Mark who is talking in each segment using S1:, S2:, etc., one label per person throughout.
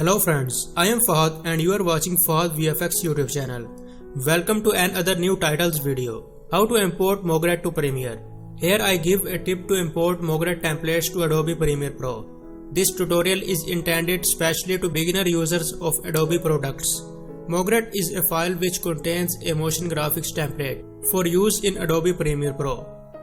S1: Hello friends, I am Fahad and you are watching Fahad VFX YouTube channel. Welcome to another new titles video. How to import MOGRT to Premiere. Here I give a tip to import MOGRT templates to Adobe Premiere Pro. This tutorial is intended specially to beginner users of Adobe products. MOGRT is a file which contains a motion graphics template for use in Adobe Premiere Pro.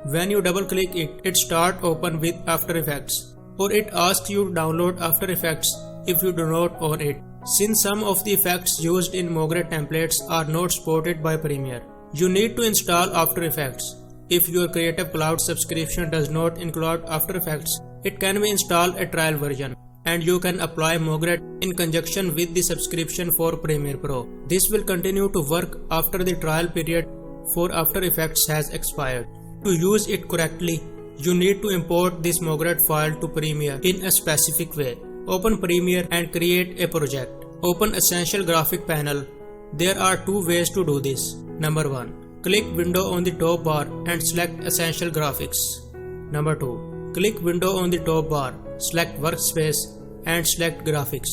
S1: When you double click it, it starts open with After Effects, or it asks you to download After Effects if you do not own it. Since some of the effects used in MOGRT templates are not supported by Premiere, you need to install After Effects. If your Creative Cloud subscription does not include After Effects, it can be installed a trial version, and you can apply MOGRT in conjunction with the subscription for Premiere Pro. This will continue to work after the trial period for After Effects has expired. To use it correctly, you need to import this MOGRT file to Premiere in a specific way. Open Premiere and create a project. Open Essential Graphic Panel. There are two ways to do this. Number 1. Click Window on the top bar and select Essential Graphics. Number 2. Click Window on the top bar, select Workspace and select Graphics.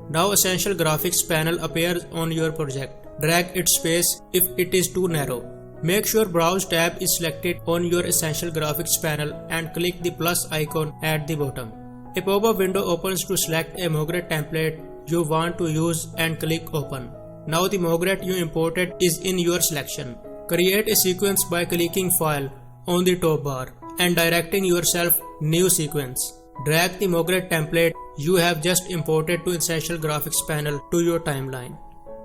S1: Now Essential Graphics panel appears on your project. Drag its space if it is too narrow. Make sure Browse tab is selected on your Essential Graphics panel and click the plus icon at the bottom. A pop-up window opens to select a MOGRT template you want to use and click Open. Now the MOGRT you imported is in your selection. Create a sequence by clicking File on the top bar and directing yourself New Sequence. Drag the MOGRT template you have just imported to Essential Graphics panel to your timeline.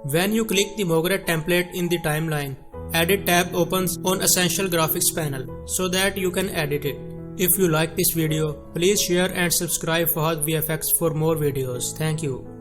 S1: When you click the MOGRT template in the timeline, Edit tab opens on Essential Graphics panel so that you can edit it. If you like this video, please share and subscribe Fahad VFX for more videos. Thank you.